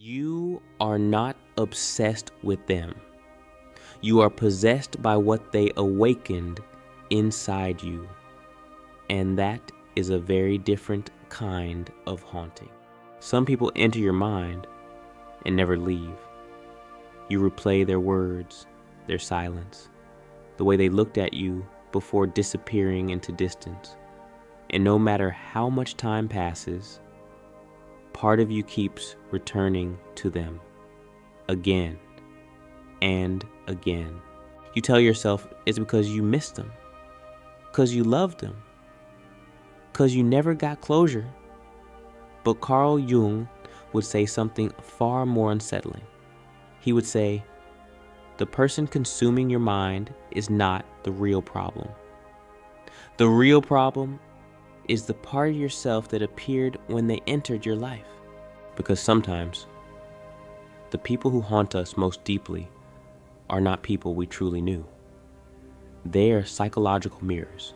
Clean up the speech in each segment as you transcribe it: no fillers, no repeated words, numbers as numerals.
You are not obsessed with them. You are possessed by what they awakened inside you. And that is a very different kind of haunting. Some people enter your mind and never leave. You replay their words, their silence, the way they looked at you before disappearing into distance. And no matter how much time passes, part of you keeps returning to them again and again. You tell yourself it's because you missed them, because you loved them, because you never got closure. But Carl Jung would say something far more unsettling. He would say, the person consuming your mind is not the real problem. The real problem is the part of yourself that appeared when they entered your life. Because sometimes, the people who haunt us most deeply are not people we truly knew. They are psychological mirrors,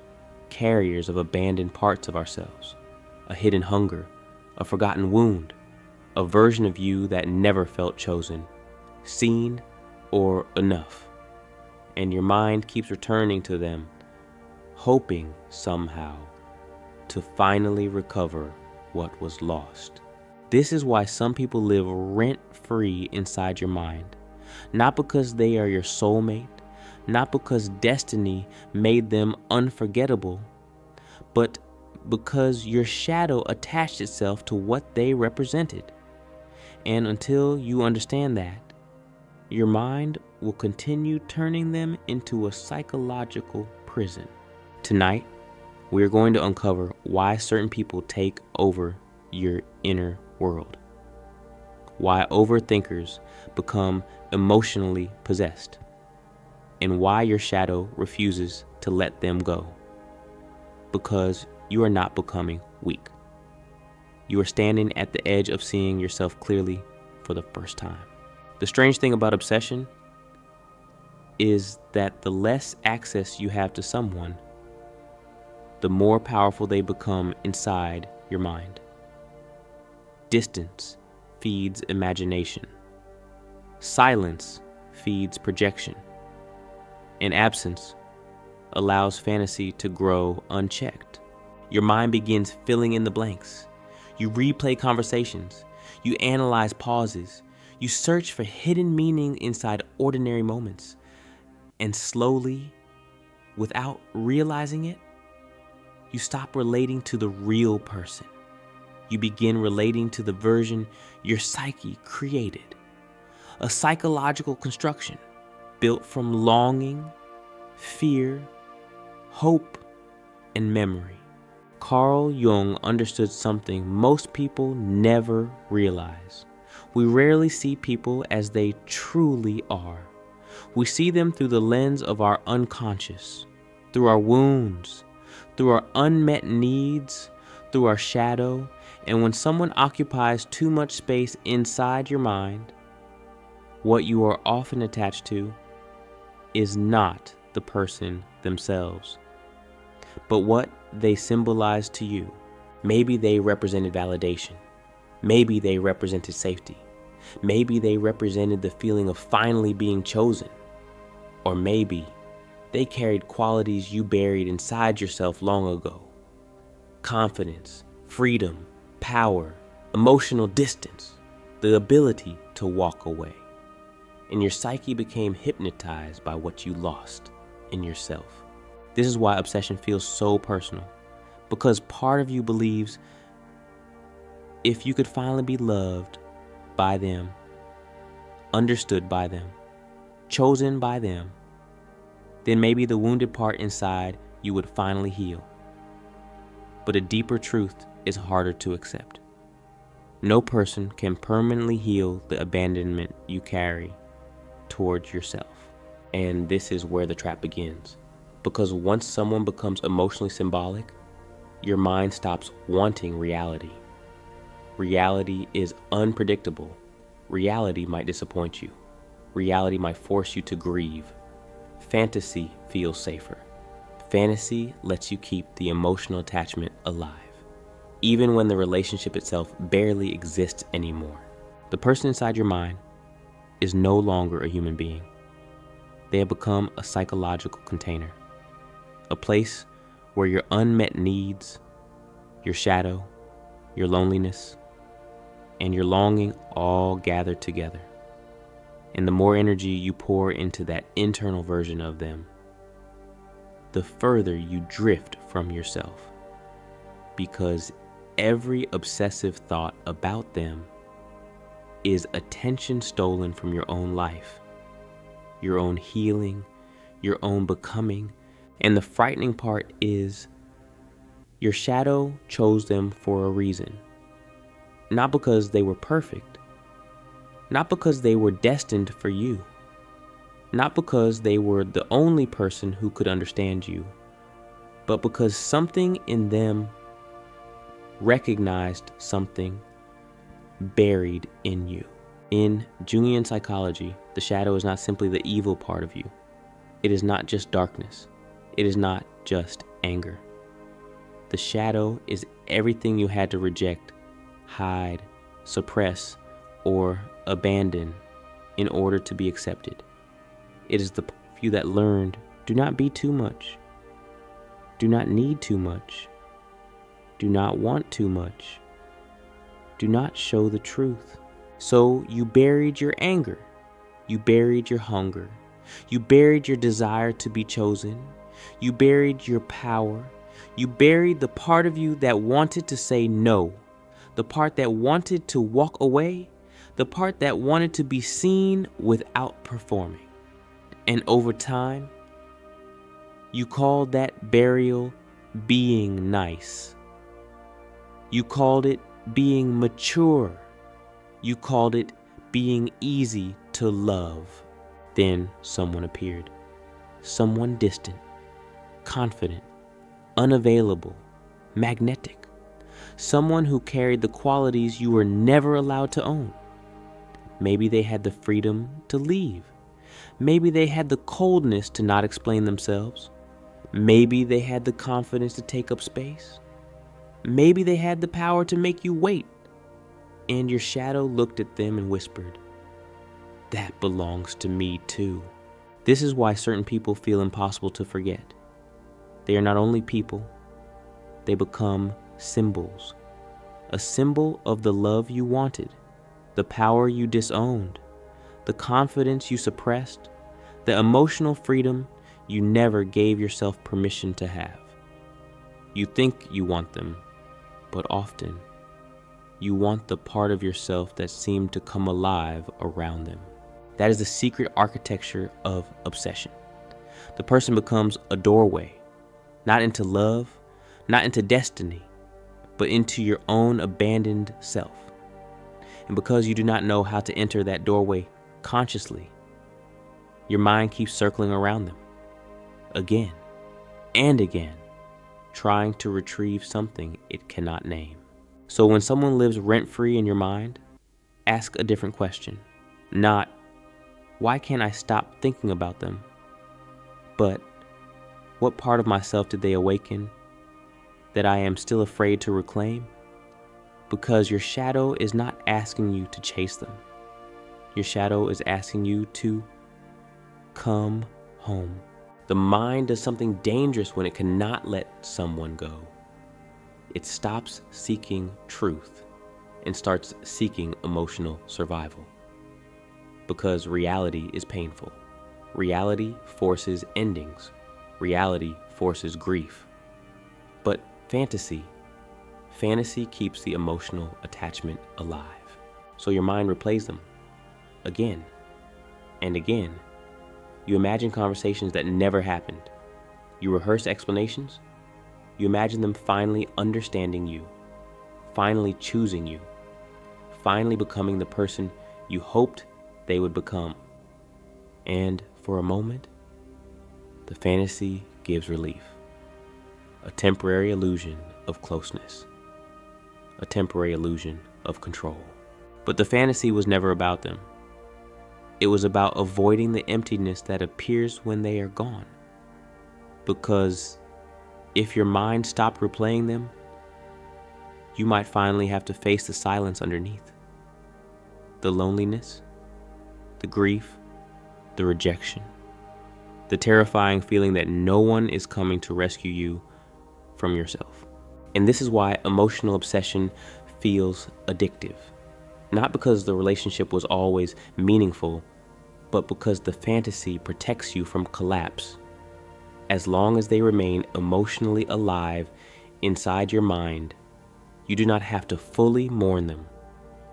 carriers of abandoned parts of ourselves, a hidden hunger, a forgotten wound, a version of you that never felt chosen, seen, or enough. And your mind keeps returning to them, hoping somehow to finally recover what was lost. This is why some people live rent-free inside your mind. Not because they are your soulmate, not because destiny made them unforgettable, but because your shadow attached itself to what they represented. And until you understand that, your mind will continue turning them into a psychological prison. Tonight, we are going to uncover why certain people take over your inner world, why overthinkers become emotionally possessed, and why your shadow refuses to let them go. Because you are not becoming weak. You are standing at the edge of seeing yourself clearly for the first time. The strange thing about obsession is that the less access you have to someone, the more powerful they become inside your mind. Distance feeds imagination. Silence feeds projection. And absence allows fantasy to grow unchecked. Your mind begins filling in the blanks. You replay conversations. You analyze pauses. You search for hidden meaning inside ordinary moments. And slowly, without realizing it, you stop relating to the real person. You begin relating to the version your psyche created. A psychological construction built from longing, fear, hope, and memory. Carl Jung understood something most people never realize. We rarely see people as they truly are. We see them through the lens of our unconscious, through our wounds, through our unmet needs, through our shadow. And when someone occupies too much space inside your mind, what you are often attached to is not the person themselves, but what they symbolize to you. Maybe they represented validation. Maybe they represented safety. Maybe they represented the feeling of finally being chosen. Or maybe they carried qualities you buried inside yourself long ago. Confidence, freedom, power, emotional distance, the ability to walk away. And your psyche became hypnotized by what you lost in yourself. This is why obsession feels so personal, because part of you believes if you could finally be loved by them, understood by them, chosen by them, then maybe the wounded part inside you would finally heal. But a deeper truth is harder to accept. No person can permanently heal the abandonment you carry towards yourself. And this is where the trap begins. Because once someone becomes emotionally symbolic, your mind stops wanting reality. Reality is unpredictable. Reality might disappoint you. Reality might force you to grieve. Fantasy feels safer. Fantasy lets you keep the emotional attachment alive, even when the relationship itself barely exists anymore. The person inside your mind is no longer a human being. They have become a psychological container, a place where your unmet needs, your shadow, your loneliness, and your longing all gather together. And the more energy you pour into that internal version of them, the further you drift from yourself, because every obsessive thought about them is attention stolen from your own life, your own healing, your own becoming. And the frightening part is your shadow chose them for a reason. Not because they were perfect, not because they were destined for you, not because they were the only person who could understand you, but because something in them recognized something buried in you. In Jungian psychology, the shadow is not simply the evil part of you. It is not just darkness. It is not just anger. The shadow is everything you had to reject, hide, suppress, or abandon in order to be accepted. It is the few that learned, do not be too much, do not need too much, do not want too much, do not show the truth. So you buried your anger, you buried your hunger, you buried your desire to be chosen, you buried your power, you buried the part of you that wanted to say no, the part that wanted to walk away, the part that wanted to be seen without performing. And over time, you called that burial being nice. You called it being mature. You called it being easy to love. Then someone appeared. Someone distant, confident, unavailable, magnetic. Someone who carried the qualities you were never allowed to own. Maybe they had the freedom to leave. Maybe they had the coldness to not explain themselves. Maybe they had the confidence to take up space. Maybe they had the power to make you wait. And your shadow looked at them and whispered, "That belongs to me too." This is why certain people feel impossible to forget. They are not only people, they become symbols. A symbol of the love you wanted, the power you disowned, the confidence you suppressed, the emotional freedom you never gave yourself permission to have. You think you want them, but often you want the part of yourself that seemed to come alive around them. That is the secret architecture of obsession. The person becomes a doorway, not into love, not into destiny, but into your own abandoned self. And because you do not know how to enter that doorway consciously, your mind keeps circling around them, again and again, trying to retrieve something it cannot name. So when someone lives rent-free in your mind, ask a different question. Not, why can't I stop thinking about them? But, what part of myself did they awaken that I am still afraid to reclaim? Because your shadow is not asking you to chase them. Your shadow is asking you to come home. The mind does something dangerous when it cannot let someone go. It stops seeking truth and starts seeking emotional survival. Because reality is painful. Reality forces endings. Reality forces grief. But fantasy keeps the emotional attachment alive. So your mind replays them again and again. You imagine conversations that never happened. You rehearse explanations. You imagine them finally understanding you, finally choosing you, finally becoming the person you hoped they would become. And for a moment, the fantasy gives relief. A temporary illusion of closeness. A temporary illusion of control. But the fantasy was never about them. It was about avoiding the emptiness that appears when they are gone. Because if your mind stopped replaying them, you might finally have to face the silence underneath. the loneliness, the grief, the rejection, the terrifying feeling that no one is coming to rescue you from yourself. And this is why emotional obsession feels addictive. Not because the relationship was always meaningful, but because the fantasy protects you from collapse. As long as they remain emotionally alive inside your mind, you do not have to fully mourn them.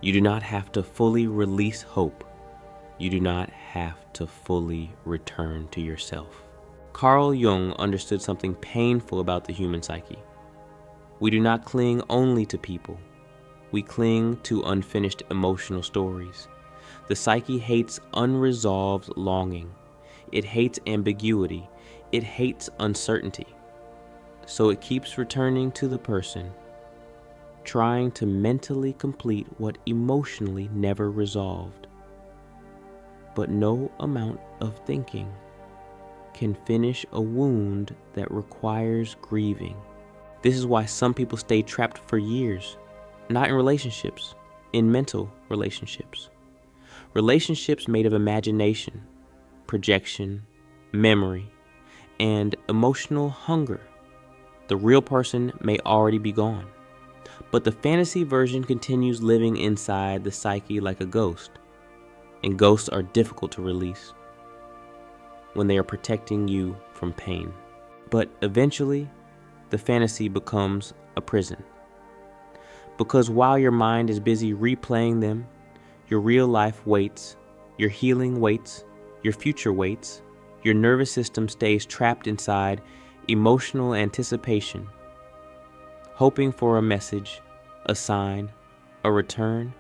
You do not have to fully release hope. You do not have to fully return to yourself. Carl Jung understood something painful about the human psyche. We do not cling only to people. We cling to unfinished emotional stories. The psyche hates unresolved longing. It hates ambiguity. It hates uncertainty. So it keeps returning to the person, trying to mentally complete what emotionally never resolved. But no amount of thinking can finish a wound that requires grieving. This is why some people stay trapped for years, not in relationships, in mental relationships. Relationships made of imagination, projection, memory, and emotional hunger. The real person may already be gone, but the fantasy version continues living inside the psyche like a ghost, and ghosts are difficult to release when they are protecting you from pain. But eventually, the fantasy becomes a prison. Because while your mind is busy replaying them, your real life waits, your healing waits, your future waits, your nervous system stays trapped inside emotional anticipation, hoping for a message, a sign, a return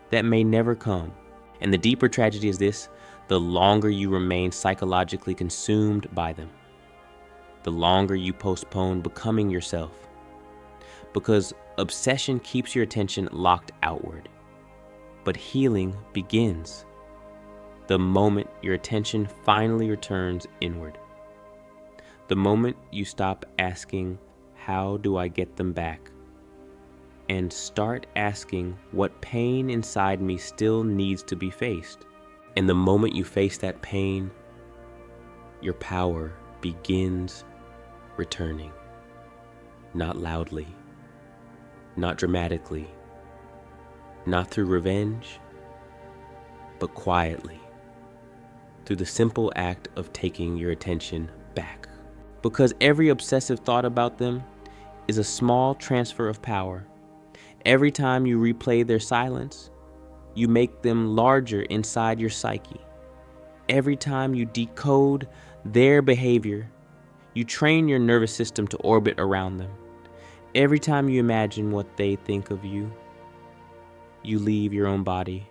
that may never come. And the deeper tragedy is this: the longer you remain psychologically consumed by them, the longer you postpone becoming yourself. Because obsession keeps your attention locked outward, but healing begins the moment your attention finally returns inward. The moment you stop asking, "How do I get them back?" and start asking, "What pain inside me still needs to be faced?" And the moment you face that pain, your power begins returning. Not loudly, not dramatically, not through revenge, but quietly, through the simple act of taking your attention back. Because every obsessive thought about them is a small transfer of power. Every time you replay their silence, you make them larger inside your psyche. Every time you decode their behavior, you train your nervous system to orbit around them. Every time you imagine what they think of you, you leave your own body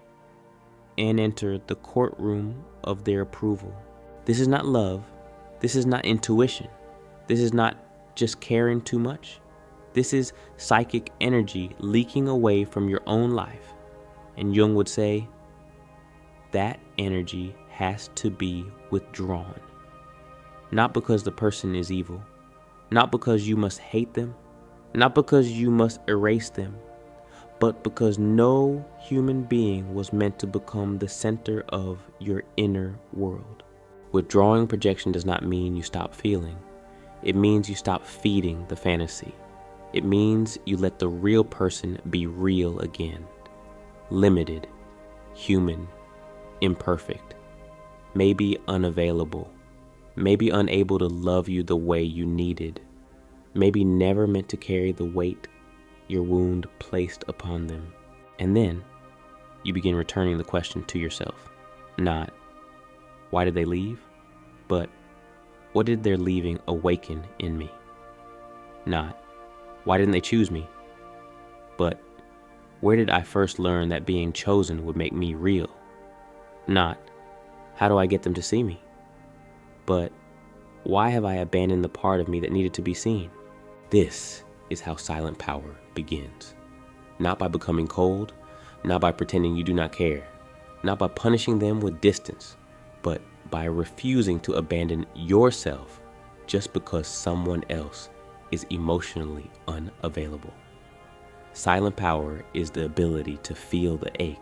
and enter the courtroom of their approval. This is not love. This is not intuition. This is not just caring too much. This is psychic energy leaking away from your own life. And Jung would say, that energy has to be withdrawn. Not because the person is evil, not because you must hate them, not because you must erase them, but because no human being was meant to become the center of your inner world. Withdrawing projection does not mean you stop feeling. It means you stop feeding the fantasy. It means you let the real person be real again. Limited, human, imperfect, maybe unavailable, maybe unable to love you the way you needed, maybe never meant to carry the weight your wound placed upon them. And then you begin returning the question to yourself. Not, why did they leave? But, what did their leaving awaken in me? Not, why didn't they choose me? But, where did I first learn that being chosen would make me real? Not, how do I get them to see me? But, why have I abandoned the part of me that needed to be seen? This is how silent power begins. Not by becoming cold, not by pretending you do not care, not by punishing them with distance, but by refusing to abandon yourself just because someone else is emotionally unavailable. Silent power is the ability to feel the ache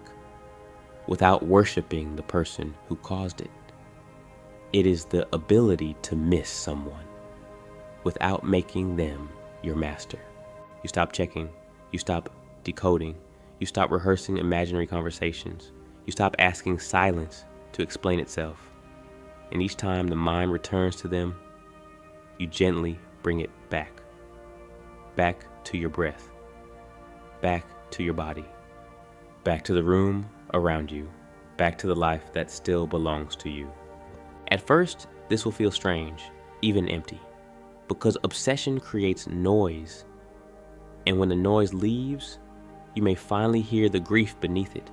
without worshiping the person who caused it. It is the ability to miss someone without making them your master. You stop checking, you stop decoding, you stop rehearsing imaginary conversations, you stop asking silence to explain itself. And each time the mind returns to them, you gently bring it back to your breath, back to your body, back to the room around you, back to the life that still belongs to you. At first, this will feel strange, even empty, because obsession creates noise, and when the noise leaves, you may finally hear the grief beneath it.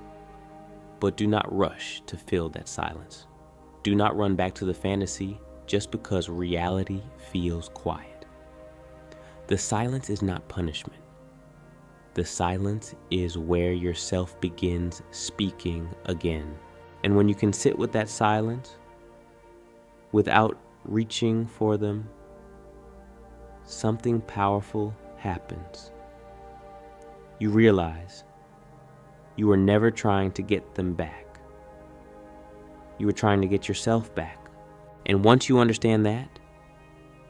But do not rush to fill that silence. Do not run back to the fantasy just because reality feels quiet. The silence is not punishment. The silence is where yourself begins speaking again. And when you can sit with that silence without reaching for them, something powerful happens. You realize you were never trying to get them back. You were trying to get yourself back. And once you understand that,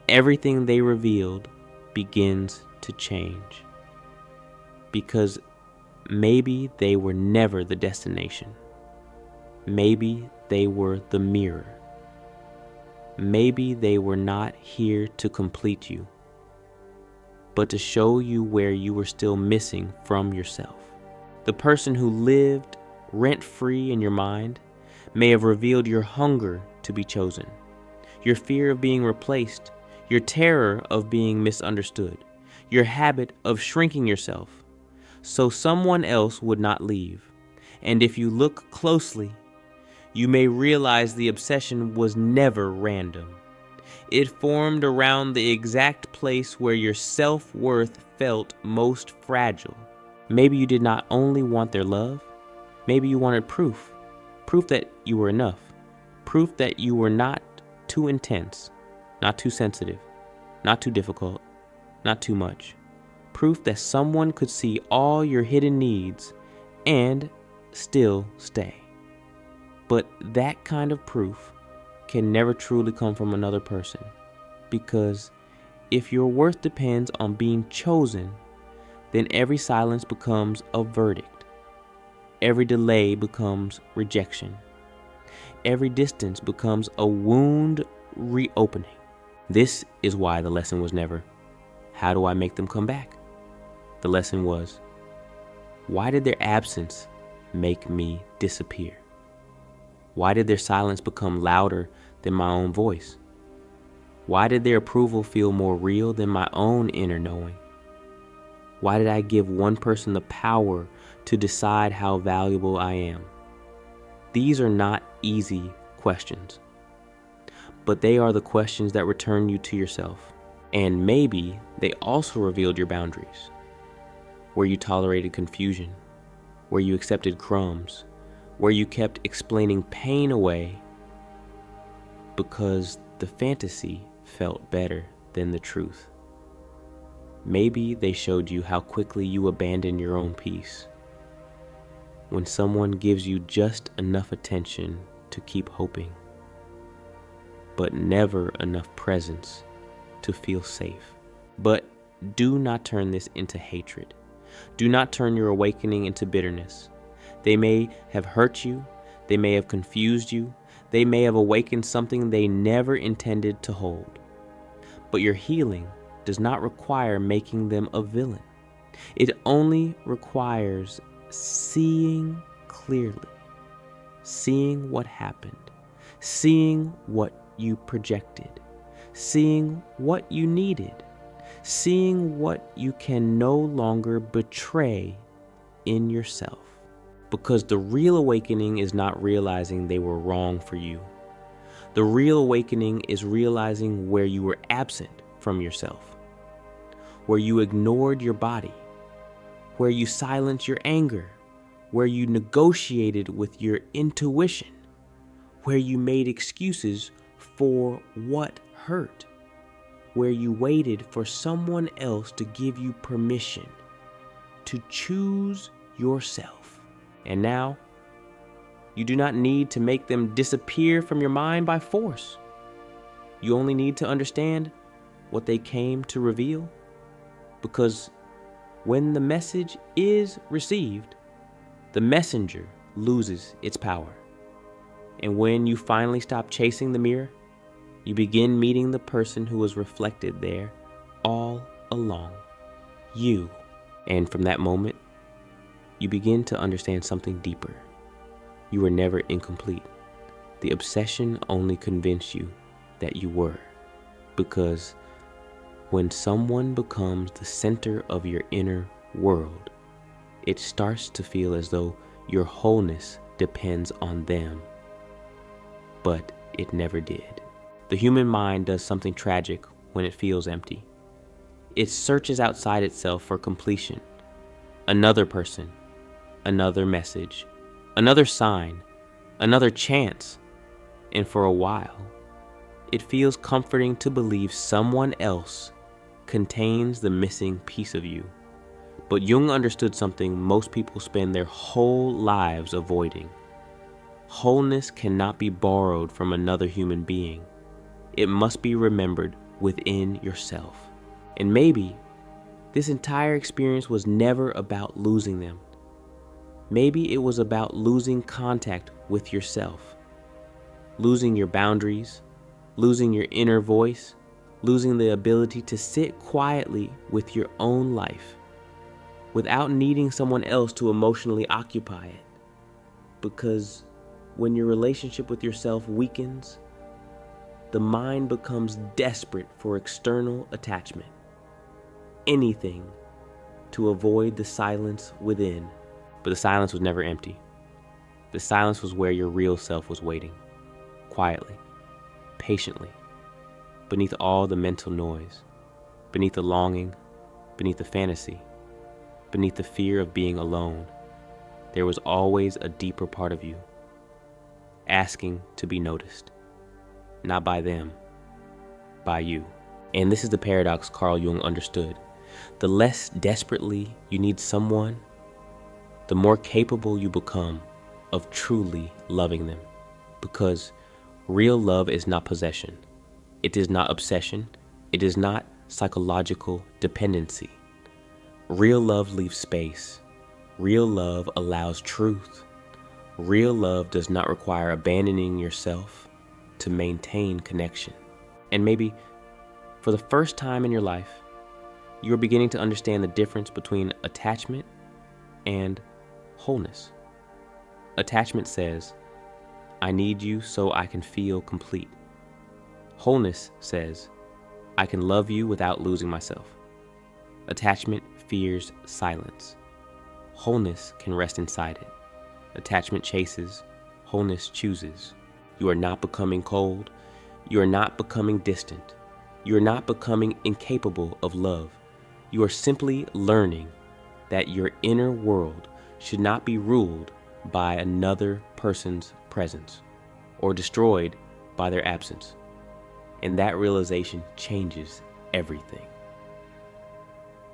everything they revealed begins to change. Because maybe they were never the destination. Maybe they were the mirror. Maybe they were not here to complete you, but to show you where you were still missing from yourself. The person who lived rent-free in your mind may have revealed your hunger to be chosen, your fear of being replaced, your terror of being misunderstood, your habit of shrinking yourself so someone else would not leave. And if you look closely, you may realize the obsession was never random. It formed around the exact place where your self-worth felt most fragile. Maybe you did not only want their love, maybe you wanted proof that you were enough, proof that you were not too intense, not too sensitive, not too difficult, not too much. Proof that someone could see all your hidden needs and still stay. But that kind of proof can never truly come from another person, because if your worth depends on being chosen, then every silence becomes a verdict. Every delay becomes rejection. Every distance becomes a wound reopening. This is why the lesson was never, how do I make them come back? The lesson was, why did their absence make me disappear? Why did their silence become louder than my own voice? Why did their approval feel more real than my own inner knowing? Why did I give one person the power to decide how valuable I am? These are not easy questions, but they are the questions that return you to yourself. And maybe they also revealed your boundaries, where you tolerated confusion, where you accepted crumbs, where you kept explaining pain away because the fantasy felt better than the truth. Maybe they showed you how quickly you abandon your own peace when someone gives you just enough attention to keep hoping, but never enough presence to feel safe. But do not turn this into hatred. Do not turn your awakening into bitterness. They may have hurt you. They may have confused you. They may have awakened something they never intended to hold. But your healing does not require making them a villain. It only requires seeing clearly, seeing what happened, seeing what you projected, seeing what you needed, seeing what you can no longer betray in yourself. Because the real awakening is not realizing they were wrong for you. The real awakening is realizing where you were absent from yourself, where you ignored your body, where you silenced your anger, where you negotiated with your intuition, where you made excuses for what hurt, where you waited for someone else to give you permission to choose yourself. And now, You do not need to make them disappear from your mind by force. You only need to understand what they came to reveal, because when the message is received, the messenger loses its power. And when you finally stop chasing the mirror, you begin meeting the person who was reflected there all along, you. And from that moment, you begin to understand something deeper. You were never incomplete. The obsession only convinced you that you were, because when someone becomes the center of your inner world, it starts to feel as though your wholeness depends on them. But it never did. The human mind does something tragic when it feels empty. It searches outside itself for completion. Another person, another message, another sign, another chance. And for a while, it feels comforting to believe someone else contains the missing piece of you. But Jung understood something most people spend their whole lives avoiding. Wholeness cannot be borrowed from another human being. It must be remembered within yourself. And maybe this entire experience was never about losing them. Maybe it was about losing contact with yourself, losing your boundaries, losing your inner voice, losing the ability to sit quietly with your own life without needing someone else to emotionally occupy it. Because when your relationship with yourself weakens, the mind becomes desperate for external attachment. Anything to avoid the silence within. But the silence was never empty. The silence was where your real self was waiting, quietly, patiently, beneath all the mental noise, beneath the longing, beneath the fantasy, beneath the fear of being alone. There was always a deeper part of you, asking to be noticed, not by them, by you. And this is the paradox Carl Jung understood. The less desperately you need someone, the more capable you become of truly loving them. Because real love is not possession. It is not obsession. It is not psychological dependency. Real love leaves space. Real love allows truth. Real love does not require abandoning yourself to maintain connection. And maybe for the first time in your life, you are beginning to understand the difference between attachment and wholeness. Attachment says, I need you so I can feel complete. Wholeness says, I can love you without losing myself. Attachment fears silence. Wholeness can rest inside it. Attachment chases. Wholeness chooses. You are not becoming cold. You are not becoming distant. You are not becoming incapable of love. You are simply learning that your inner world should not be ruled by another person's presence or destroyed by their absence. And that realization changes everything.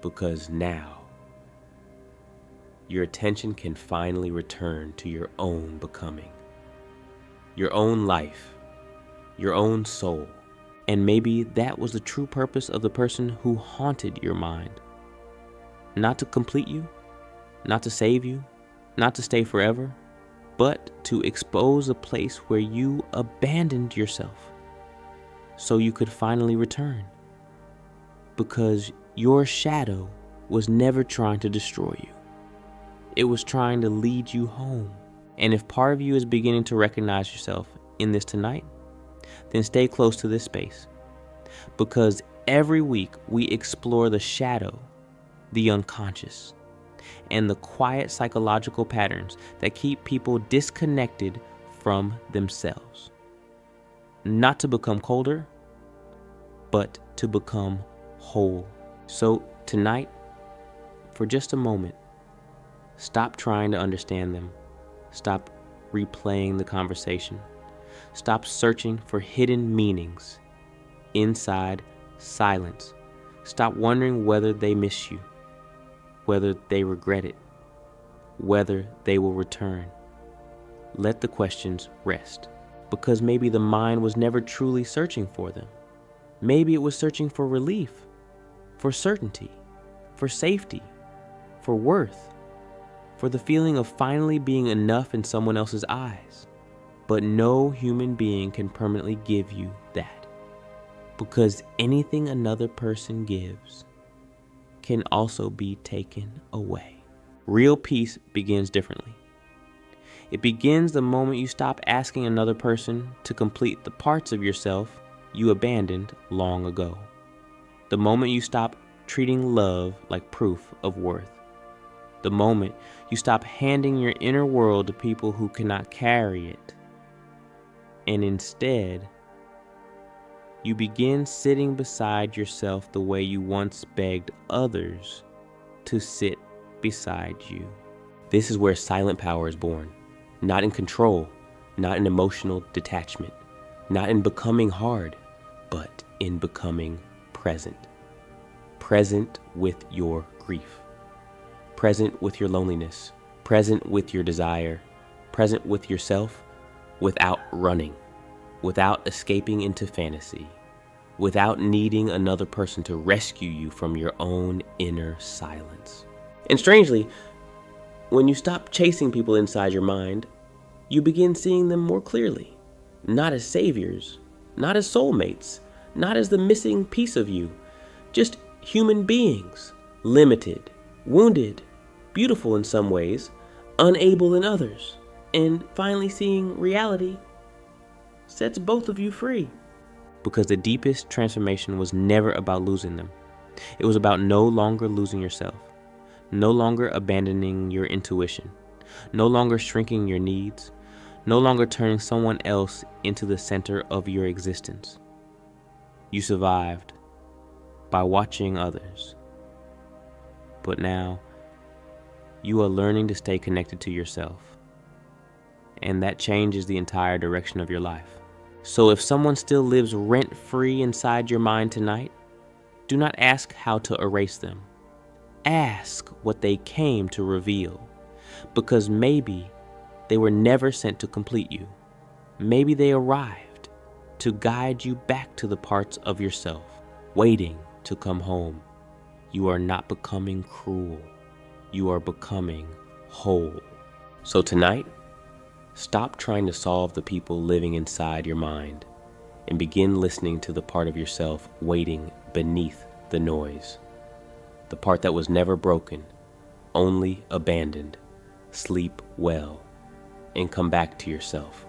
Because now, your attention can finally return to your own becoming, your own life, your own soul. And maybe that was the true purpose of the person who haunted your mind. Not to complete you, not to save you, not to stay forever, but to expose a place where you abandoned yourself so you could finally return. Because your shadow was never trying to destroy you. It was trying to lead you home. And if part of you is beginning to recognize yourself in this tonight, then stay close to this space. Because every week we explore the shadow, the unconscious, and the quiet psychological patterns that keep people disconnected from themselves. Not to become colder, but to become whole. So tonight, for just a moment, stop trying to understand them. Stop replaying the conversation. Stop searching for hidden meanings inside silence. Stop wondering whether they miss you, whether they regret it, whether they will return. let the questions rest, because maybe the mind was never truly searching for them. Maybe it was searching for relief, for certainty, for safety, for worth, for the feeling of finally being enough in someone else's eyes. But no human being can permanently give you that, because anything another person gives can also be taken away. Real peace begins differently. It begins the moment you stop asking another person to complete the parts of yourself you abandoned long ago. The moment you stop treating love like proof of worth. The moment you stop handing your inner world to people who cannot carry it. And instead, you begin sitting beside yourself the way you once begged others to sit beside you. This is where silent power is born. Not in control, not in emotional detachment, not in becoming hard, but in becoming present. Present with your grief, present with your loneliness, present with your desire, present with yourself without running, without escaping into fantasy, without needing another person to rescue you from your own inner silence. And strangely, when you stop chasing people inside your mind, you begin seeing them more clearly, not as saviors, not as soulmates, not as the missing piece of you, just human beings, limited, wounded, beautiful in some ways, unable in others, and finally seeing reality sets both of you free. Because the deepest transformation was never about losing them. It was about no longer losing yourself, no longer abandoning your intuition, no longer shrinking your needs, no longer turning someone else into the center of your existence. You survived by watching others, but now you are learning to stay connected to yourself, and that changes the entire direction of your life. So if someone still lives rent-free inside your mind tonight, do not ask how to erase them. Ask what they came to reveal, because maybe they were never sent to complete you. Maybe they arrived to guide you back to the parts of yourself waiting to come home. You are not becoming cruel. You are becoming whole. So tonight, stop trying to solve the people living inside your mind and begin listening to the part of yourself waiting beneath the noise. The part that was never broken, only abandoned. Sleep well and come back to yourself.